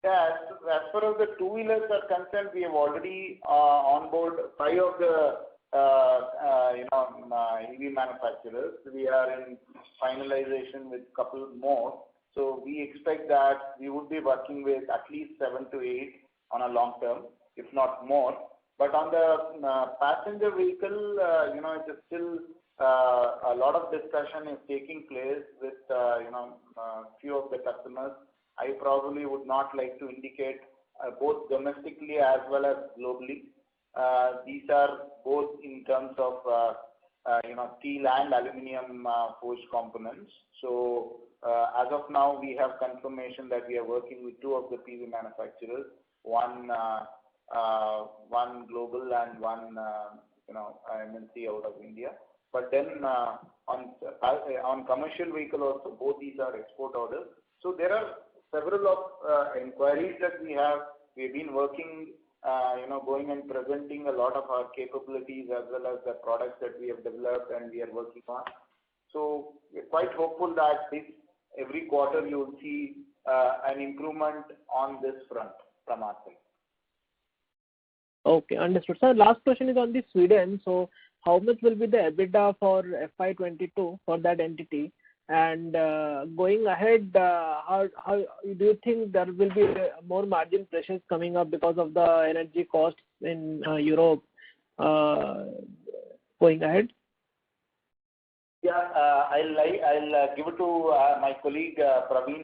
Yeah, as far as the two-wheelers are concerned, we have already on board 5 of the EV manufacturers. We are in finalization with a couple more. So we expect that we would be working with at least 7 to 8 on a long term, if not more. But on the passenger vehicle, it is still a lot of discussion is taking place with few of the customers. I probably would not like to indicate both domestically as well as globally. These are both in terms of steel and aluminum forged components. So as of now, we have confirmation that we are working with two of the PV manufacturers, one global and one MNC out of India. But then on commercial vehicle also, both these are export orders. So there are several of inquiries that we have. We've been working, going and presenting a lot of our capabilities as well as the products that we have developed and we are working on. So we're quite hopeful that every quarter you will see an improvement on this front from our side. Okay, understood. Sir, last question is on the Sweden. So how much will be the EBITDA for FY22 for that entity? And going ahead, how do you think there will be more margin pressures coming up because of the energy costs in Europe going ahead? Yeah, I'll give it to my colleague Praveen,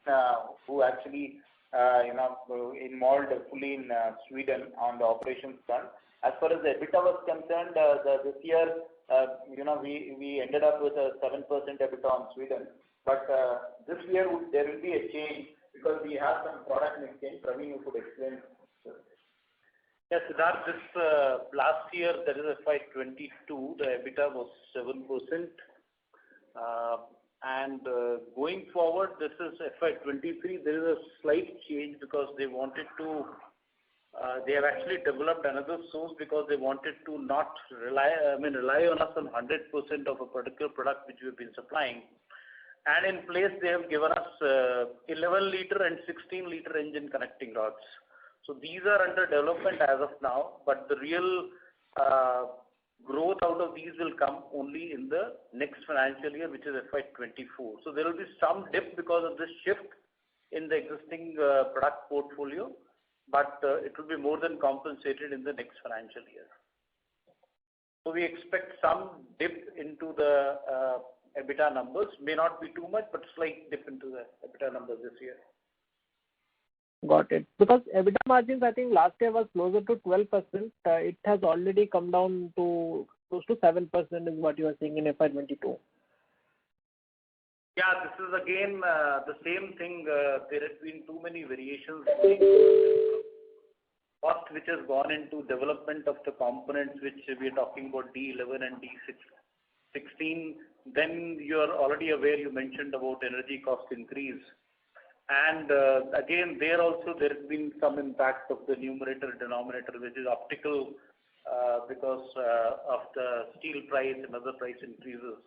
who actually involved fully in Sweden on the operations front. As far as the EBITDA was concerned, this year, we ended up with a 7% EBITDA on Sweden. But this year there will be a change because we have some product mix change. Praveen, you could explain. Yes, Siddharth, this last year, that is FY22, the EBITDA was 7%. And going forward, this is FY23, there is a slight change because they wanted to, they have actually developed another source because they wanted to not rely on us on 100% of a particular product which we have been supplying. And in place, they have given us 11-liter and 16-liter engine connecting rods. So these are under development as of now, but the real growth out of these will come only in the next financial year, which is FY24. So there will be some dip because of this shift in the existing product portfolio, but it will be more than compensated in the next financial year. So we expect some dip into the EBITDA numbers, may not be too much, but slight dip into the EBITDA numbers this year. Got it. Because EBITDA margins, I think last year was closer to 12%. It has already come down to close to 7% is what you are saying in FY22. Yeah, this is again the same thing. There has been too many variations. Cost which has gone into development of the components which we are talking about D11 and D16. Then you are already aware, you mentioned about energy cost increase. And again, there also there has been some impact of the numerator denominator, which is optical because of the steel price and other price increases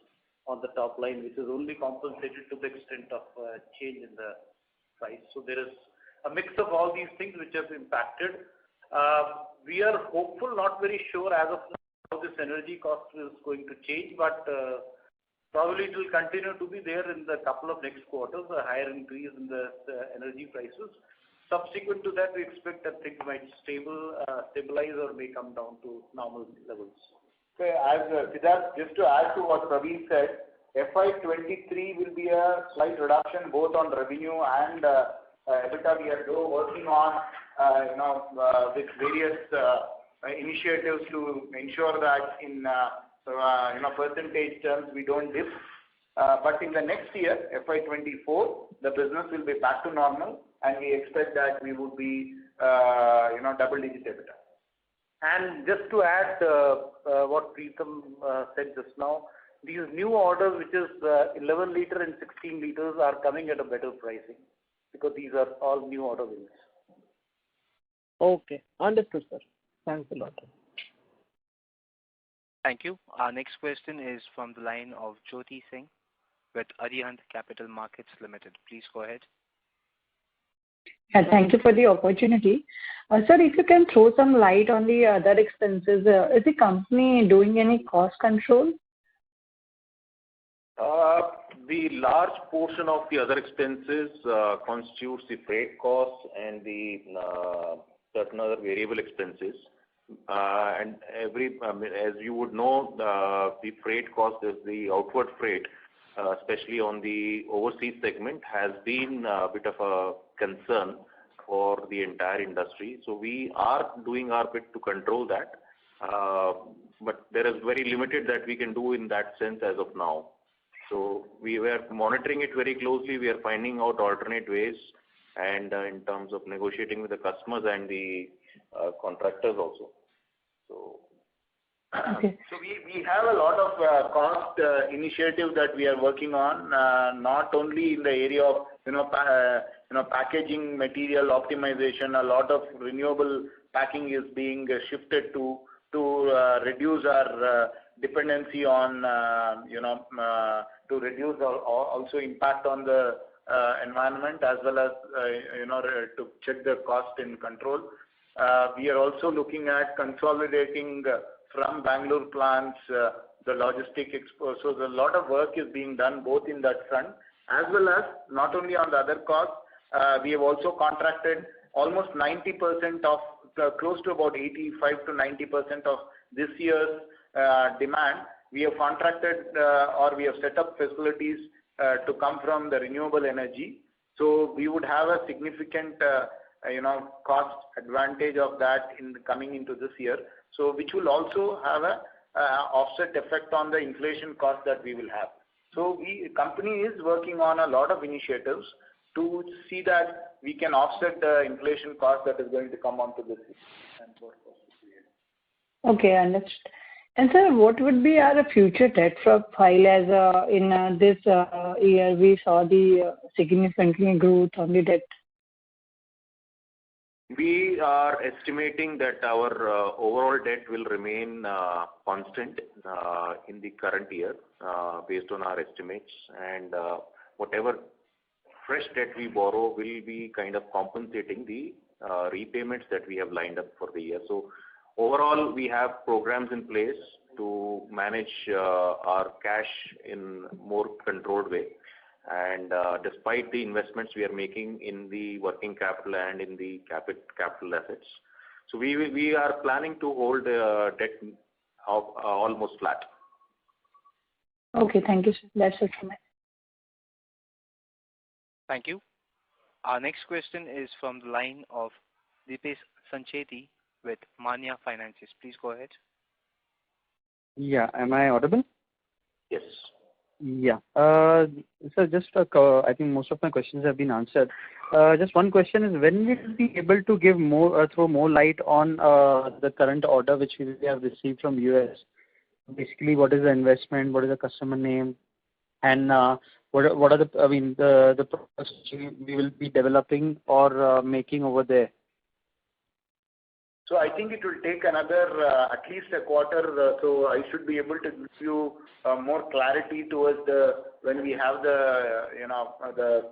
on the top line, which is only compensated to the extent of change in the price. So there is a mix of all these things which have impacted. We are hopeful, not very sure as of now how this energy cost is going to change, but probably it will continue to be there in the couple of next quarters, a higher increase in the energy prices. Subsequent to that, we expect that things might stabilize or may come down to normal levels. So as Siddharth, just to add to what Praveen said, FY23 will be a slight reduction both on revenue and EBITDA. We are working on with various initiatives to ensure that in percentage terms we don't dip. But in the next year, FY24, the business will be back to normal, and we expect that we would be double-digit EBITDA. And just to add what Preetham said just now, these new orders, which is 11 liter and 16 liters, are coming at a better pricing because these are all new order wins. Okay, understood, sir. Thanks a lot. Thank you. Our next question is from the line of Jyoti Singh with Arihant Capital Markets Limited. Please go ahead. Thank you for the opportunity. Sir, if you can throw some light on the other expenses, is the company doing any cost control? The large portion of the other expenses constitutes the freight costs and the certain other variable expenses. And as you would know, the freight cost is the outward freight, especially on the overseas segment, has been a bit of a concern for the entire industry. So we are doing our bit to control that. but there is very limited that we can do in that sense as of now. So we were monitoring it very closely. We are finding out alternate ways, and in terms of negotiating with the customers and the contractors also. So. Okay. So we have a lot of cost initiatives that we are working on, not only in the area of packaging material optimization. A lot of renewable packing is being shifted to reduce our dependency on to reduce also impact on the environment, as well as to check the cost in control. We are also looking at consolidating from Bangalore plants the logistic expo. So a lot of work is being done both in that front, as well as not only on the other costs. We have also contracted almost 90% of close to about 85 to 90% of this year's demand. We have contracted or we have set up facilities to come from the renewable energy. So we would have a significant cost advantage of that in coming into this year. So which will also have a offset effect on the inflation cost that we will have. So company is working on a lot of initiatives to see that we can offset the inflation cost that is going to come onto this year. Okay, understood. And sir, what would be our future debt profile as in this year we saw the significantly growth on the debt? We are estimating that our overall debt will remain constant in the current year based on our estimates, and whatever fresh debt we borrow will be kind of compensating the repayments that we have lined up for the year. So overall, we have programs in place to manage our cash in more controlled way. And despite the investments we are making in the working capital and in the capital assets, so we are planning to hold debt almost flat. Okay, thank you, sir. That's it from me. Thank you. Our next question is from the line of Deepesh Sancheti with Manya Finances. Please go ahead. Yeah, am I audible? Yes. Yeah. So just I think most of my questions have been answered. Just one question is, when will we be able to give more, throw more light on the current order which we have received from US? Basically, what is the investment, what is the customer name, and what are the products we will be developing or making over there? So I think it will take another at least a quarter. So I should be able to give you more clarity towards when we have the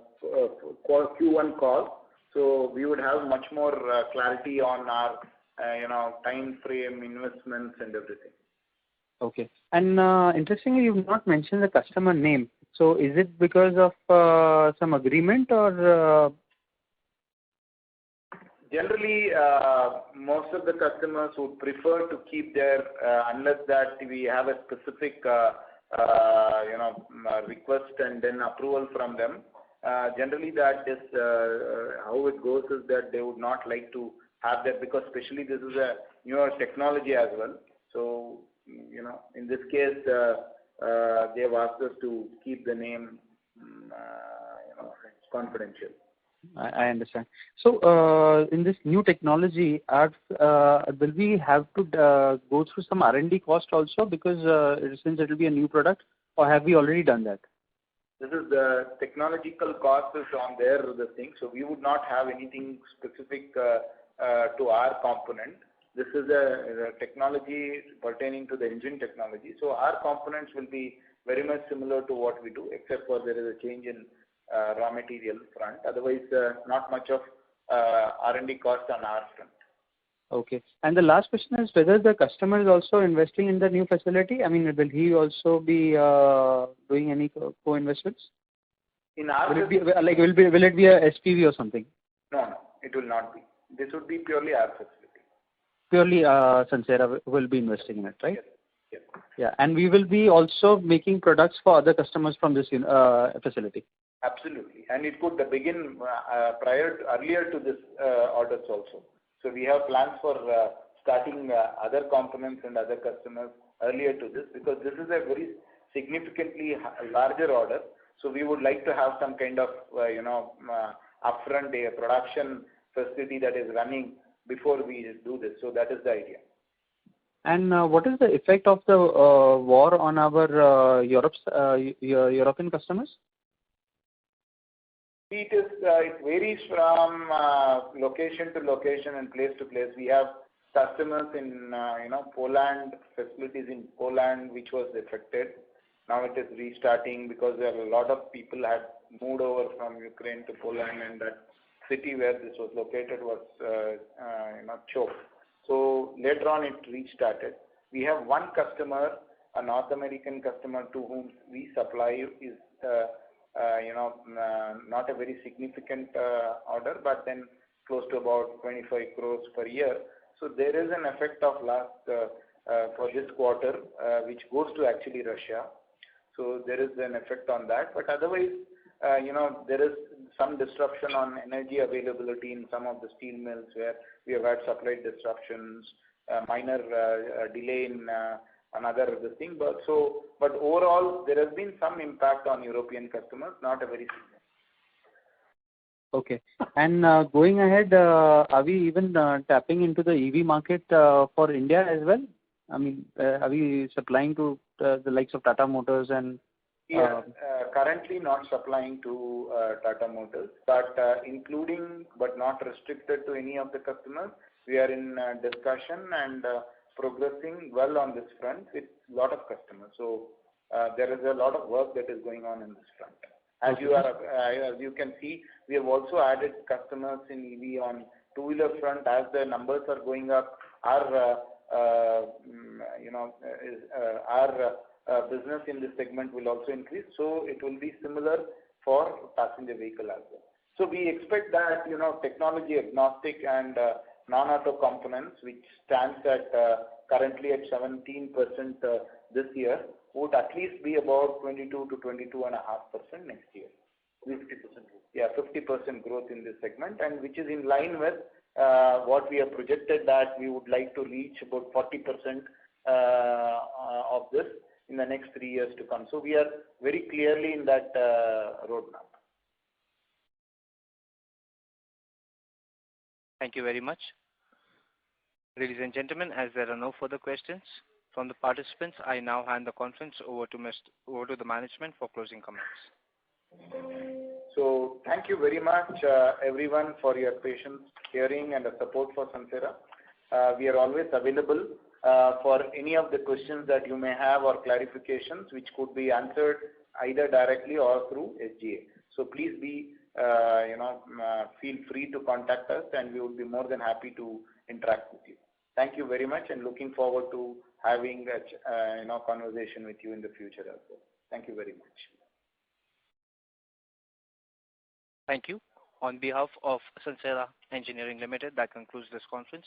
Q1 call. So we would have much more clarity on our time frame, investments, and everything. Okay. And interestingly, you've not mentioned the customer name. So is it because of some agreement or? Generally, most of the customers would prefer to keep their, unless that we have a specific, request and then approval from them. Generally, that is how it goes, is that they would not like to have that, because especially this is a newer technology as well. So, in this case, they have asked us to keep the name, confidential. I understand. So, in this new technology, will we have to go through some R&D cost also, because since it will be a new product, or have we already done that? This is the technological cost is on there, the thing. So we would not have anything specific to our component. This is a technology pertaining to the engine technology. So our components will be very much similar to what we do, except for there is a change in raw material front. Otherwise, not much of R&D cost on our front. Okay. And the last question is whether the customer is also investing in the new facility. I mean, will he also be doing any co-investments? In our will it be a SPV or something? No, it will not be. This would be purely our facility. Purely Sansera will be investing in it, right? Yes. Yeah, and we will be also making products for other customers from this facility. Absolutely, and it could begin earlier to this orders also. So we have plans for starting other components and other customers earlier to this, because this is a very significantly larger order. So we would like to have some kind of upfront production facility that is running before we do this. So that is the idea. And what is the effect of the war on our European customers? It varies from location to location and place to place. We have customers in Poland, facilities in Poland which was affected. Now it is restarting because there are a lot of people had moved over from Ukraine to Poland, and that city where this was located was choked. So later on it restarted. We have one customer, a North American customer, to whom we supply is not a very significant order, but then close to about 25 crores per year. So there is an effect of last for this quarter, which goes to actually Russia. So there is an effect on that. But otherwise, there is some disruption on energy availability in some of the steel mills where we have had supply disruptions, minor delay in another thing. But overall, there has been some impact on European customers, not a very significant. Okay. And going ahead, are we even tapping into the EV market for India as well? I mean, are we supplying to the likes of Tata Motors and? We are currently not supplying to Tata Motors, but including but not restricted to any of the customers. We are in discussion and progressing well on this front with a lot of customers. So there is a lot of work that is going on in this front. As you can see, we have also added customers in EV on two-wheeler front. As the numbers are going up, our business in this segment will also increase. So it will be similar for passenger vehicle as well. So we expect that technology agnostic and non-auto components, which stands at currently at 17% this year, would at least be about 22 to 22.5% next year. 50%. Yeah, 50% growth in this segment, and which is in line with what we have projected, that we would like to reach about 40% of this in the next 3 years to come. So we are very clearly in that roadmap. Thank you very much. Ladies and gentlemen, as there are no further questions from the participants, I now hand the conference over to the management for closing comments. So thank you very much, everyone, for your patience, hearing, and the support for Sansera. We are always available for any of the questions that you may have or clarifications, which could be answered either directly or through SGA. So please feel free to contact us, and we would be more than happy to interact with you. Thank you very much, and looking forward to having a conversation with you in the future as well. Thank you very much. Thank you. On behalf of Sansera Engineering Limited, that concludes this conference.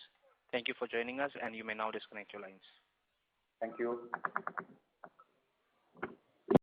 Thank you for joining us, and you may now disconnect your lines. Thank you.